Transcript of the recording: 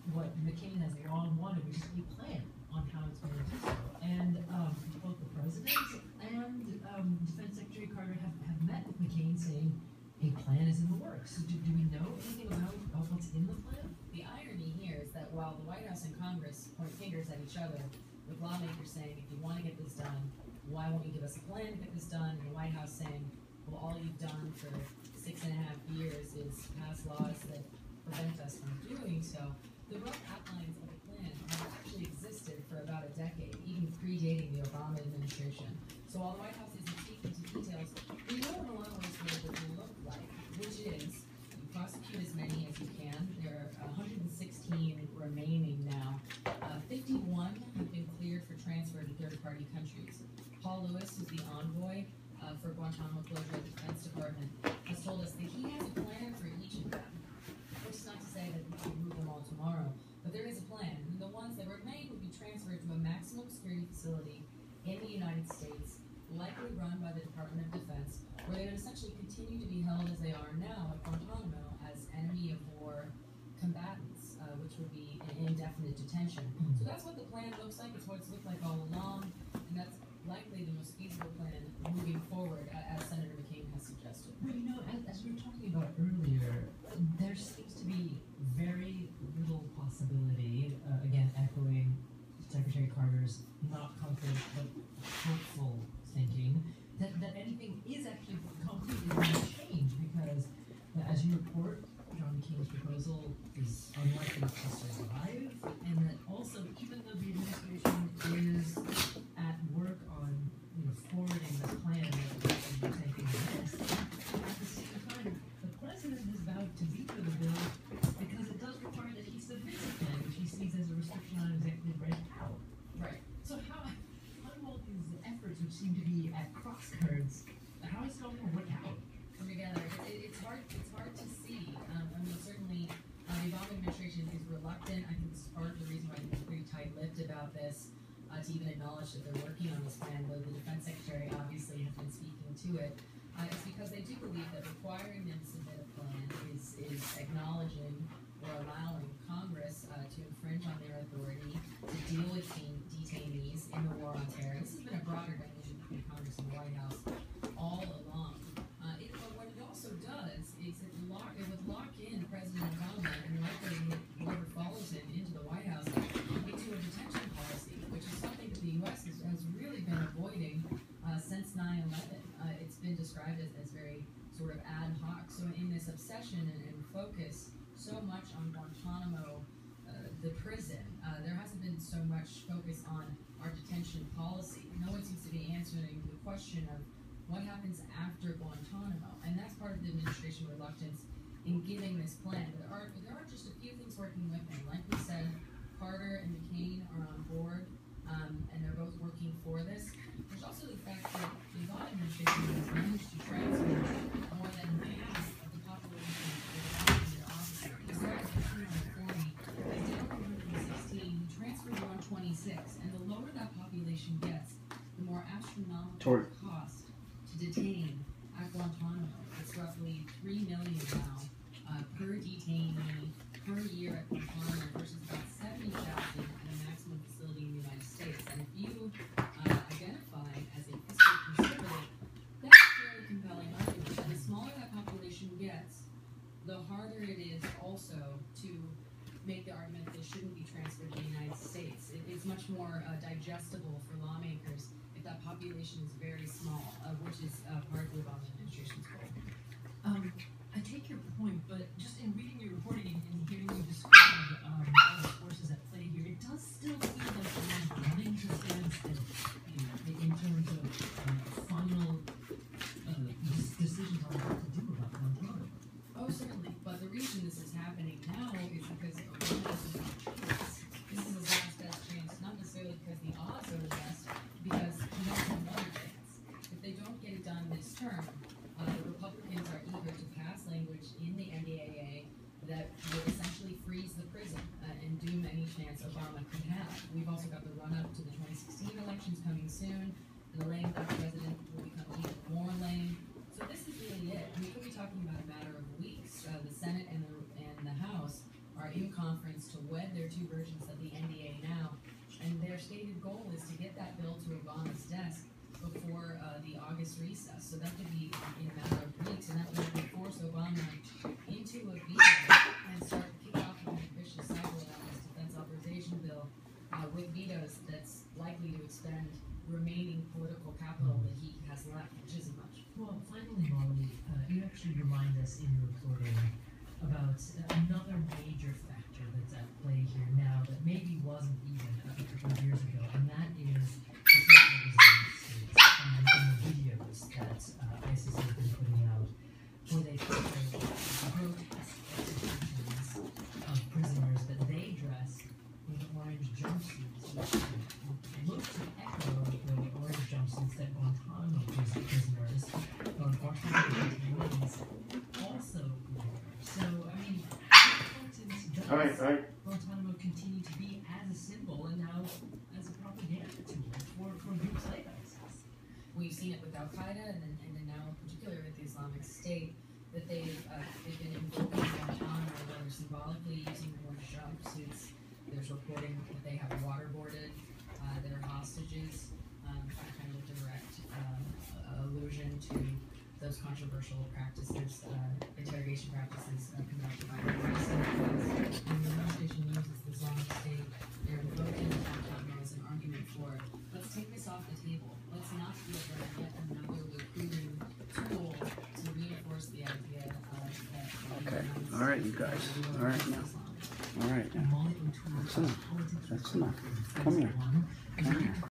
what McCain has long wanted, which is a plan on how it's going to do so. And both the president and Defense Secretary Carter have met with McCain saying a plan is in the works. Do we know anything about what's in the plan? The irony here is that while the White House and Congress point fingers at each other, with lawmakers saying, if you want to get this done, why won't you give us a plan to get this done? And the White House saying, well, all you've done for 6.5 years is pass laws that prevent us from doing so. The rough outlines of the plan have actually existed for about a decade, even predating the Obama administration. So while the White House isn't speaking to details, we know in a lot of ways what it will look like, which is you prosecute as many as you can. There are 116 remaining now. 51 have been cleared for transfer to third-party countries. Paul Lewis, who's the envoy for Guantanamo closure at the Defense Department, has told us that he has a plan for each of them. Which is not to say that we can move them all tomorrow, but there is a plan. And the ones that remain would be transferred to a maximum security facility in the United States, likely run by the Department of Defense, where they would essentially continue to be held as they are now at Guantanamo as enemy of war combatants, which would be an indefinite detention. So that's what the plan looks like. It's what it's looked like all along, and that's likely the most feasible plan moving forward, as Senator McCain has suggested. Well, as we were talking about earlier, there seems to be very little possibility, again echoing Secretary Carter's not confident but hopeful thinking, that anything is actually concretely going to change, because as you report, John McCain's proposal is unlikely to survive, and that also, even though the administration is at work on forwarding this plan and taking this, at the same time, the president is vowed to veto the bill because it does require that he submit a plan, which he sees as a restriction on executive branch power. Right. So how do all these efforts, which seem to be at cross currents, how is it all going to work out? Come together. It's hard to see. Certainly, the Obama administration is reluctant. I think this is part of the reason why they're pretty tight-lipped about this, to even acknowledge that they're working on this plan, though the Defense Secretary obviously has been speaking to it. It's because they do believe that requiring them to submit a plan is acknowledging or allowing Congress to infringe on their authority to deal with detainees in the war on terror. This has been a broader dimension between Congress and the White House all along. But what it also does is it would lock in President Obama and likely whoever follows him into the White House into a detention policy, which is something that the U.S. has really been avoiding since 9/11. It's been described as very sort of ad hoc. So in this obsession and focus so much on Guantanamo, the prison, there hasn't been so much focus on our detention policy. No one seems to be answering the question of what happens after Guantanamo, and that's part of the administration reluctance in giving this plan. There are just a few things working with him. Like we said, Carter and McCain are on board, and they're both working for this. There's also the fact that the Obama administration has managed to transfer more than half of the population of their officers. They started at 240, they did over 116, transferred to 126, and the lower that population gets, the more astronomical cost to detain at Guantanamo. It's roughly $3 million now per detainee per year at Guantanamo versus about $70,000 at a maximum facility in the United States. And if you identify as a fiscal conservative, that's a fairly compelling argument. And the smaller that population gets, the harder it is also to make the argument that they shouldn't be transferred to the United States. It's much more digestible for lawmakers if that population is very small, which is part of the Obama administration's goal. I take your point, but just in reading your reporting and hearing you describe all the forces at play here, it does still feel like there's running to stand still, in terms of final decisions on what to do about Guantanamo. Oh, certainly. But the reason this is happening now is because Obama doesn't have a choice. This is his last best chance, not necessarily because the odds are the best, because he doesn't have another chance. If they don't get it done this term, the Republicans are eager to pass language in the NDAA that would essentially freeze the prison and doom any chance Obama could have. We've also got the run-up to the 2016 elections coming soon, and the lame duck president will become even more lame. So this is really it. We could be talking about a matter of weeks. The Senate and the House are in conference to wed their two versions of the NDA now, and their stated goal is to get that bill to Obama's desk before the August recess. So that could be in a matter of weeks, and that would force Obama into a veto and start to kick off an ambitious cycle on this defense authorization bill with vetoes that's likely to expend remaining political capital that he has left, which isn't much. Well, finally, Molly, you actually remind us in your reporting about another major factor that's at play here now that maybe wasn't even a couple of years ago, and that is the Islamic States and the videos that ISIS has been putting out where they portray grotesque executions of prisoners that they dress in orange jumpsuits, which look to echo the orange jumpsuits that Guantanamo prisoners or Guantanamo detainees also wear. So, I mean, how important does Guantanamo continue to be as a symbol and now as a propaganda tool for groups like ISIS? We've seen it with Al Qaeda and then now in particular with the Islamic State, that they've been invoking Guantanamo, whether symbolically using orange jumpsuits. There's reporting that they have waterboarded their hostages, kind of a direct allusion to those controversial practices, interrogation practices conducted by the U.S. And the administration uses the Islamic State. They're invoking Guantanamo as an argument for, let's take this off the table. Let's not feel that yet another recruiting tool to reinforce the idea that. Okay. All right, you guys. All right now. All right now. That's enough. That's enough. Come here. Come here.